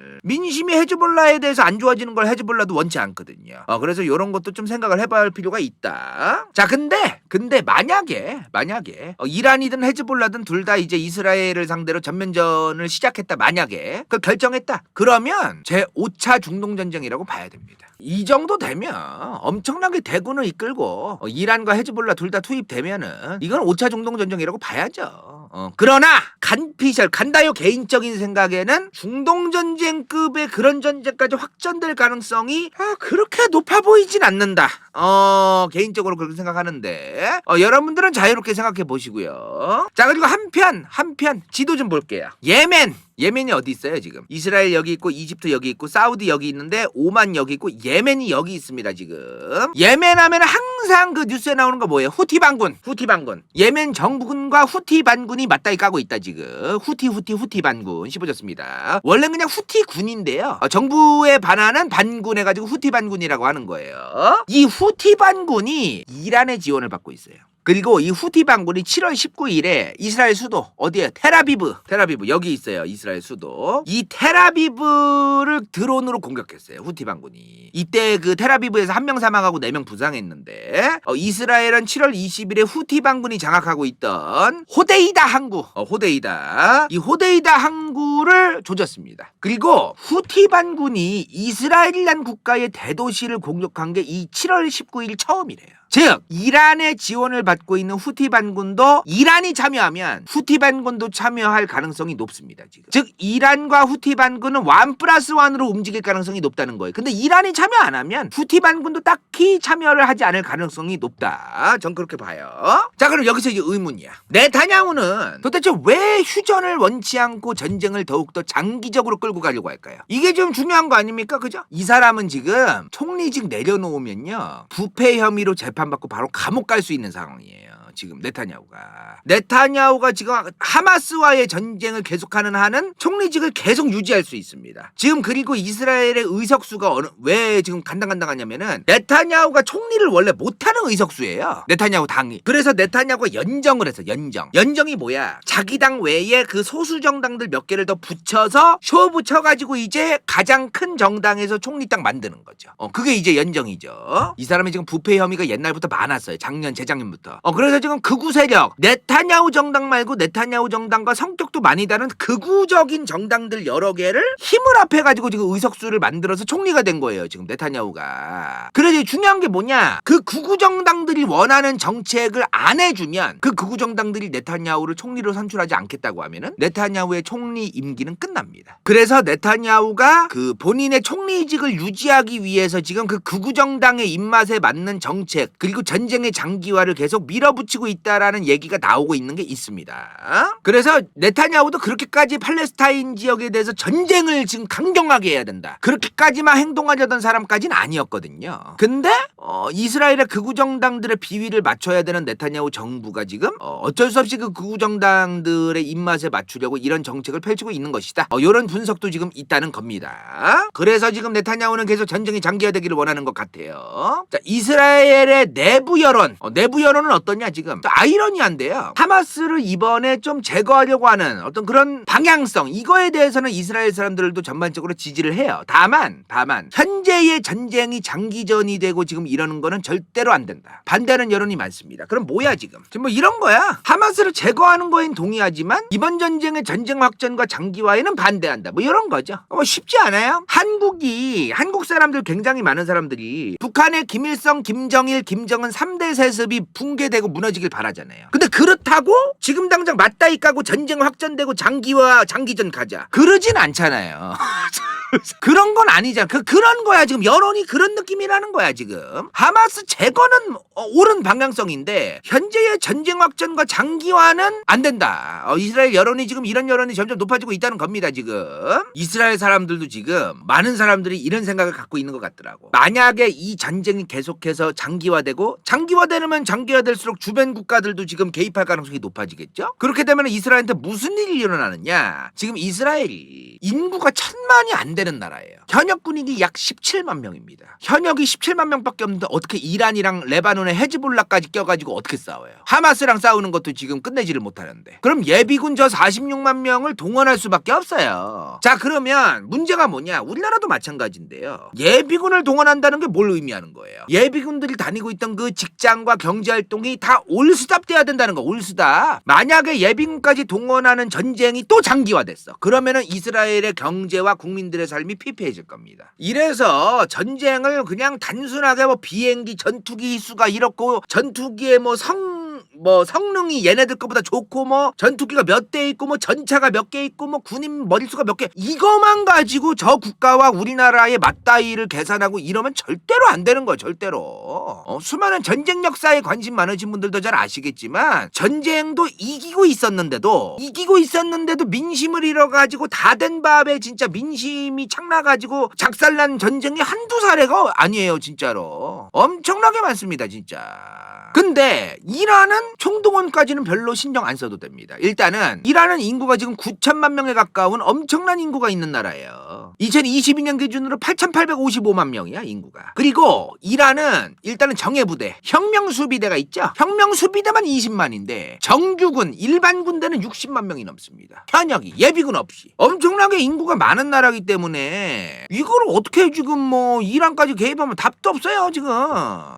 헤즈볼라에 대해서 안 좋아지는 걸 헤즈볼라도 원치 않거든요. 그래서 이런 것도 좀 생각을 해봐야 할 필요가 있다. 자, 근데 만약에 이란이든 헤즈볼라든 둘 다 이제 이스라엘을 상대로 전면전을 시작했다. 만약에 그 결정했다. 그러면 제 5차 중동전쟁이라고 봐야 됩니다. 이 정도 되면 엄청나게 대군을 이끌고 이란과 헤즈볼라 둘 다 투입되면은 이건 5차 중동전쟁이라고 봐야죠. 그러나 간다요 개인적인 생각에는 중동전쟁급의 그런 전쟁까지 확전될 가능성이 그렇게 높아 보이진 않는다. 개인적으로 그렇게 생각하는데 여러분들은 자유롭게 생각해 보시고요. 자, 그리고 한편 지도 좀 볼게요. 예멘이 어디 있어요 지금? 이스라엘 여기 있고 이집트 여기 있고 사우디 여기 있는데 오만 여기 있고 예멘이 여기 있습니다 지금. 예멘 하면 항상 그 뉴스에 나오는 거 뭐예요? 후티 반군. 예멘 정부군과 후티 반군이 맞다이 까고 있다 지금. 후티 반군 씹어졌습니다. 원래 그냥 후티 군인데요. 정부에 반하는 반군 해가지고 후티 반군이라고 하는 거예요. 이 후티 반군이 이란의 지원을 받고 있어요. 그리고 이 후티 반군이 7월 19일에 이스라엘 수도 어디에 테라비브 여기 있어요. 이스라엘 수도. 이 테라비브를 드론으로 공격했어요. 후티 반군이. 이때 그 테라비브에서 1명 사망하고 4명 부상했는데 이스라엘은 7월 20일에 후티 반군이 장악하고 있던 호데이다 항구 이 호데이다 항구를 조졌습니다. 그리고 후티 반군이 이스라엘이란 국가의 대도시를 공격한 게 이 7월 19일 처음이래요. 즉 이란의 지원을 받고 있는 후티 반군도 이란이 참여하면 후티 반군도 참여할 가능성이 높습니다. 지금. 즉 이란과 후티 반군은 1+1으로 움직일 가능성이 높다는 거예요. 근데 이란이 참여 안 하면 후티 반군도 딱히 참여를 하지 않을 가능성이 높다. 전 그렇게 봐요. 자, 그럼 여기서 이제 의문이야. 네타냐후는 도대체 왜 휴전을 원치 않고 전쟁을 더욱더 장기적으로 끌고 가려고 할까요? 이게 좀 중요한 거 아닙니까? 그죠? 이 사람은 지금 총리직 내려놓으면요 부패 혐의로 재판받고 바로 감옥 갈 수 있는 상황이에요. 지금 네타냐후가 지금 하마스와의 전쟁을 계속하는 한은 총리직을 계속 유지할 수 있습니다. 지금 그리고 이스라엘의 의석수가 왜 지금 간당간당하냐면은 네타냐후가 총리를 원래 못하는 의석수예요. 네타냐후 당이. 그래서 네타냐후가 연정을 했어. 연정이 뭐야? 자기 당 외에 그 소수 정당들 몇 개를 더 붙여서 쇼 붙여가지고 이제 가장 큰 정당에서 총리 딱 만드는 거죠. 그게 이제 연정이죠. 이 사람이 지금 부패 혐의가 옛날부터 많았어요. 재작년부터. 그래서 지금 극우 세력 네타냐후 정당 말고 네타냐후 정당과 성격도 많이 다른 극우적인 정당들 여러 개를 힘을 합해가지고 지금 의석수를 만들어서 총리가 된 거예요. 지금 네타냐후가. 그래서 중요한 게 뭐냐? 그 극우 정당들이 원하는 정책을 안 해주면 그 극우 정당들이 네타냐후를 총리로 선출하지 않겠다고 하면은 네타냐후의 총리 임기는 끝납니다. 그래서 네타냐후가 그 본인의 총리직을 유지하기 위해서 지금 그 극우 정당의 입맛에 맞는 정책 그리고 전쟁의 장기화를 계속 밀어붙이고 있다라는 얘기가 나오고 있는 게 있습니다. 그래서 네타냐후도 그렇게까지 팔레스타인 지역에 대해서 전쟁을 지금 강경하게 해야 된다. 그렇게까지만 행동하려던 사람까지는 아니었거든요. 근데 이스라엘의 극우 정당들의 비위를 맞춰야 되는 네타냐후 정부가 지금 어쩔 수 없이 그 극우 정당들의 입맛에 맞추려고 이런 정책을 펼치고 있는 것이다. 이런 분석도 지금 있다는 겁니다. 그래서 지금 네타냐후는 계속 전쟁이 장기화되기를 원하는 것 같아요. 자, 이스라엘의 내부 여론은 어떠냐 지금? 아이러니한데요. 하마스를 이번에 좀 제거하려고 하는 어떤 그런 방향성 이거에 대해서는 이스라엘 사람들도 전반적으로 지지를 해요. 다만 현재의 전쟁이 장기전이 되고 지금 이러는 거는 절대로 안 된다. 반대하는 여론이 많습니다. 그럼 뭐야 지금 뭐 이런 거야. 하마스를 제거하는 거엔 동의하지만 이번 전쟁의 전쟁 확전과 장기화에는 반대한다. 뭐 이런 거죠. 쉽지 않아요. 한국 사람들 굉장히 많은 사람들이 북한의 김일성, 김정일, 김정은 3대 세습이 붕괴되고 무너지길 바라잖아요. 근데 그렇다고 지금 당장 맞다이 까고 전쟁 확전되고 장기전 가자 그러진 않잖아요. 그런 건 아니잖아. 그런 거야. 지금 여론이 그런 느낌이라는 거야. 지금 하마스 제거는 옳은 방향성인데 현재의 전쟁 확전과 장기화는 안 된다. 이스라엘 여론이 지금 이런 여론이 점점 높아지고 있다는 겁니다. 지금 이스라엘 사람들도 지금 많은 사람들이 이런 생각을 갖고 있는 것 같더라고. 만약에 이 전쟁이 계속해서 장기화되면 장기화될수록 주변 국가들도 지금 개입할 가능성이 높아지겠죠. 그렇게 되면 이스라엘한테 무슨 일이 일어나느냐. 지금 이스라엘이 인구가 1000만이 안 되는 나라예요. 현역 군인이 약 17만 명입니다. 현역이 17만 명밖에 없는데 어떻게 이란이랑 레바논의 헤즈볼라까지 껴가지고 어떻게 싸워요? 하마스랑 싸우는 것도 지금 끝내지를 못하는데. 그럼 예비군 저 46만 명을 동원할 수밖에 없어요. 자, 그러면 문제가 뭐냐? 우리나라도 마찬가지인데요. 예비군을 동원한다는 게 뭘 의미하는 거예요? 예비군들이 다니고 있던 그 직장과 경제활동이 다 올스탑돼야 된다는 거. 올스탑. 만약에 예비군까지 동원하는 전쟁이 또 장기화됐어. 그러면은 이스라엘의 경제와 국민들의 삶이 피폐해질 겁니다. 이래서 전쟁을 그냥 단순하게 비행기 전투기 수가 이렇고 전투기의 성능이 얘네들 거보다 좋고 전투기가 몇 대 있고 전차가 몇 개 있고 군인 머릿수가 몇 개 이거만 가지고 저 국가와 우리나라의 맞다이를 계산하고 이러면 절대로 안 되는 거예요. 절대로. 수많은 전쟁 역사에 관심 많으신 분들도 잘 아시겠지만 전쟁도 이기고 있었는데도 민심을 잃어가지고 다 된 밥에 진짜 민심이 착나가지고 작살난 전쟁이 한두 사례가 아니에요. 진짜로 엄청나게 많습니다. 진짜. 근데 이란은 총동원까지는 별로 신경 안 써도 됩니다. 일단은 이란은 인구가 지금 9천만 명에 가까운 엄청난 인구가 있는 나라예요. 있어. 2022년 기준으로 8,855만 명이야 인구가. 그리고 이란은 일단은 정예부대, 혁명수비대가 있죠. 혁명수비대만 20만인데 정규군, 일반 군대는 60만 명이 넘습니다. 현역이 예비군 없이 엄청나게 인구가 많은 나라이기 때문에 이거를 어떻게 지금 뭐 이란까지 개입하면 답도 없어요 지금.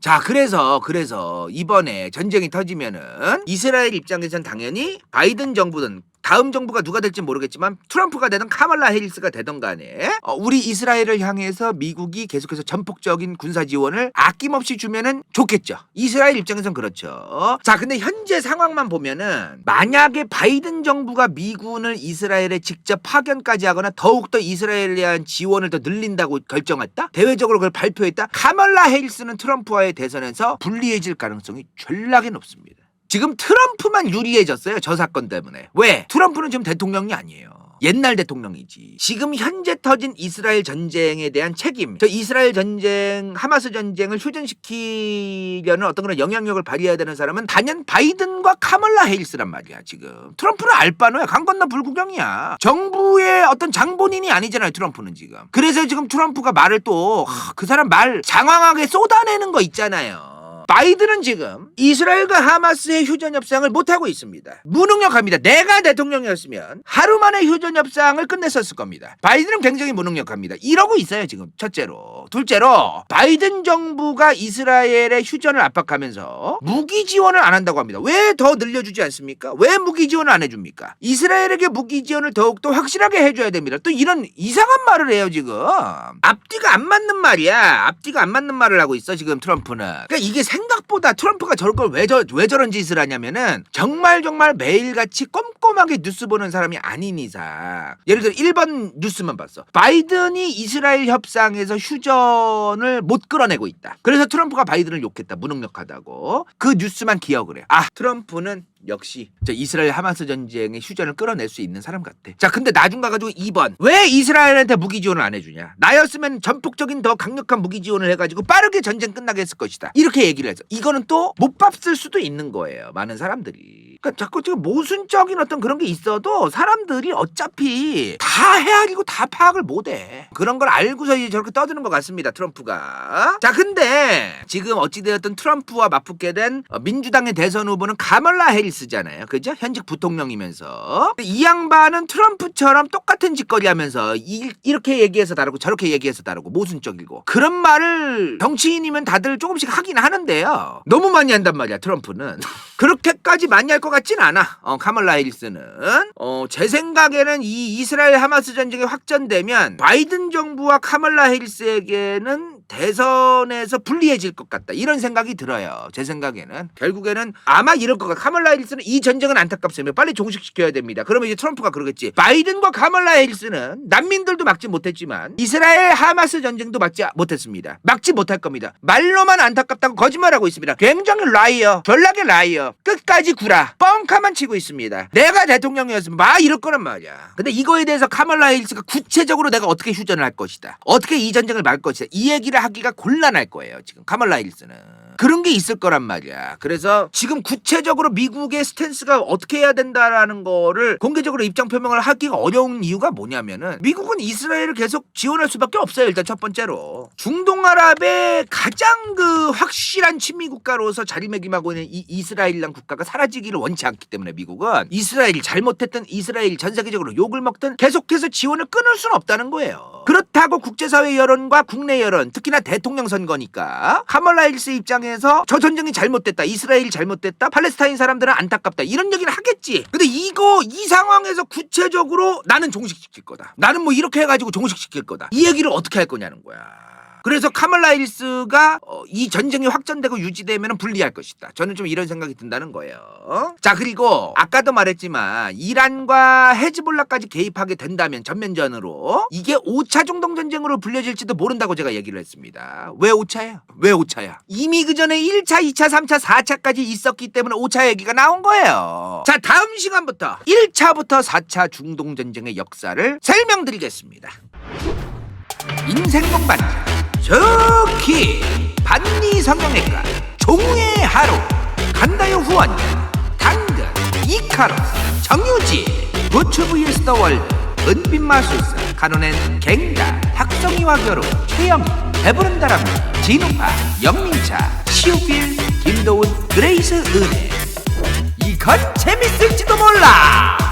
자 그래서 이번에 전쟁이 터지면은 이스라엘 입장에선 당연히 바이든 정부든 다음 정부가 누가 될지 모르겠지만 트럼프가 되든 카말라 해리스가 되든 간에 우리 이스라엘을 향해서 미국이 계속해서 전폭적인 군사 지원을 아낌없이 주면은 좋겠죠. 이스라엘 입장에선 그렇죠. 자 근데 현재 상황만 보면은 만약에 바이든 정부가 미군을 이스라엘에 직접 파견까지 하거나 더욱더 이스라엘에 대한 지원을 더 늘린다고 결정했다? 대외적으로 그걸 발표했다? 카말라 해리스는 트럼프와의 대선에서 불리해질 가능성이 전락에 높습니다. 지금 트럼프만 유리해졌어요. 저 사건 때문에. 왜? 트럼프는 지금 대통령이 아니에요. 옛날 대통령이지. 지금 현재 터진 이스라엘 전쟁에 대한 책임, 저 이스라엘 전쟁, 하마스 전쟁을 휴전시키려는 어떤 그런 영향력을 발휘해야 되는 사람은 단연 바이든과 카멀라 해리스란 말이야. 지금 트럼프는 알바노야. 강 건너 불구경이야. 정부의 어떤 장본인이 아니잖아요 트럼프는 지금. 그래서 지금 트럼프가 말을 또 그 사람 말 장황하게 쏟아내는 거 있잖아요. 바이든은 지금 이스라엘과 하마스의 휴전 협상을 못하고 있습니다. 무능력합니다. 내가 대통령이었으면 하루 만에 휴전 협상을 끝냈었을 겁니다. 바이든은 굉장히 무능력합니다. 이러고 있어요 지금. 첫째로. 둘째로 바이든 정부가 이스라엘의 휴전을 압박하면서 무기 지원을 안 한다고 합니다. 왜 더 늘려주지 않습니까? 왜 무기 지원을 안 해줍니까? 이스라엘에게 무기 지원을 더욱더 확실하게 해줘야 됩니다. 또 이런 이상한 말을 해요 지금. 앞뒤가 안 맞는 말이야. 앞뒤가 안 맞는 말을 하고 있어 지금 트럼프는. 그러니까 이게 생각보다 트럼프가 저럴 걸 왜 저런 짓을 하냐면은 정말 매일같이 꼼꼼하게 뉴스 보는 사람이 아닌 이상, 예를 들어 1번 뉴스만 봤어. 바이든이 이스라엘 협상에서 휴전을 못 끌어내고 있다. 그래서 트럼프가 바이든을 욕했다. 무능력하다고. 그 뉴스만 기억을 해. 아, 트럼프는 역시 저 이스라엘 하마스 전쟁의 휴전을 끌어낼 수 있는 사람 같아. 자 근데 나중 가가지고 2번 왜 이스라엘한테 무기 지원을 안 해주냐. 나였으면 전폭적인 더 강력한 무기 지원을 해가지고 빠르게 전쟁 끝나게 했을 것이다. 이렇게 얘기를 해서 이거는 또 못 밥 쓸 수도 있는 거예요 많은 사람들이. 그러니까 자꾸 지금 모순적인 어떤 그런 게 있어도 사람들이 어차피 다 헤아리고 다 파악을 못해. 그런 걸 알고서 이제 저렇게 떠드는 것 같습니다 트럼프가. 자 근데 지금 어찌되었든 트럼프와 맞붙게 된 민주당의 대선 후보는 카멀라 해리스잖아요. 그죠? 현직 부통령이면서. 이 양반은 트럼프처럼 똑같은 짓거리 하면서 이렇게 얘기해서 다르고 저렇게 얘기해서 다르고 모순적이고 그런 말을 정치인이면 다들 조금씩 하긴 하는데요. 너무 많이 한단 말이야 트럼프는. 그렇게까지 많이 할 것 같진 않아. 카멀라 해리스는. 제 생각에는 이 이스라엘 하마스 전쟁이 확전되면 바이든 정부와 카멀라 해리스에게는 대선에서 불리해질 것 같다. 이런 생각이 들어요. 제 생각에는. 결국에는 아마 이럴 것 같아. 카멀라 해리스는 이 전쟁은 안타깝습니다. 빨리 종식시켜야 됩니다. 그러면 이제 트럼프가 그러겠지. 바이든과 카멀라 해리스는 난민들도 막지 못했지만 이스라엘 하마스 전쟁도 막지 못했습니다. 막지 못할 겁니다. 말로만 안타깝다고 거짓말하고 있습니다. 굉장히 라이어. 전락의 라이어. 끝까지 구라. 뻥카만 치고 있습니다. 내가 대통령이었으면 막 이럴 거란 말이야. 근데 이거에 대해서 카멀라 해리스가 구체적으로 내가 어떻게 휴전을 할 것이다. 어떻게 이 전쟁을 막을 것이다. 이 얘기를 하기가 곤란할 거예요. 지금 카멀라 해리스는. 그런 게 있을 거란 말이야. 그래서 지금 구체적으로 미국의 스탠스가 어떻게 해야 된다라는 거를 공개적으로 입장 표명을 하기가 어려운 이유가 뭐냐면은 미국은 이스라엘을 계속 지원할 수밖에 없어요. 일단 첫 번째로. 중동아랍의 가장 그 확실한 친미 국가로서 자리매김하고 있는 이 이스라엘이란 국가가 사라지기를 원치 않기 때문에 미국은 이스라엘이 잘못했든 이스라엘이 전 세계적으로 욕을 먹든 계속해서 지원을 끊을 수는 없다는 거예요. 그렇다고 국제사회 여론과 국내 여론, 특히나 대통령 선거니까 카멀라 해리스 입장에서 저 전쟁이 잘못됐다, 이스라엘이 잘못됐다, 팔레스타인 사람들은 안타깝다 이런 얘기를 하겠지. 근데 이 상황에서 구체적으로 나는 종식시킬 거다, 나는 뭐 이렇게 해가지고 종식시킬 거다, 이 얘기를 어떻게 할 거냐는 거야. 그래서 카멀라 해리스가 이 전쟁이 확전되고 유지되면 불리할 것이다. 저는 좀 이런 생각이 든다는 거예요. 자 그리고 아까도 말했지만 이란과 헤즈볼라까지 개입하게 된다면 전면전으로 이게 5차 중동전쟁으로 불려질지도 모른다고 제가 얘기를 했습니다. 왜 5차야? 왜 5차야? 이미 그 전에 1차, 2차, 3차, 4차까지 있었기 때문에 5차 얘기가 나온 거예요. 자 다음 시간부터 1차부터 4차 중동전쟁의 역사를 설명드리겠습니다. 인생 동반자 저키 반니 성형외과 종우의 하루 간다요 후원자 당근 이카로스 정유지 부츠 vs 더 월드 은빛 마술사 한온엔 갱다, 탁성이와 결혼, 최영희, 배부른 다람쥐, 진우파, 영민차, 시우필, 김도훈, 그레이스 은혜. 이건 재밌을지도 몰라.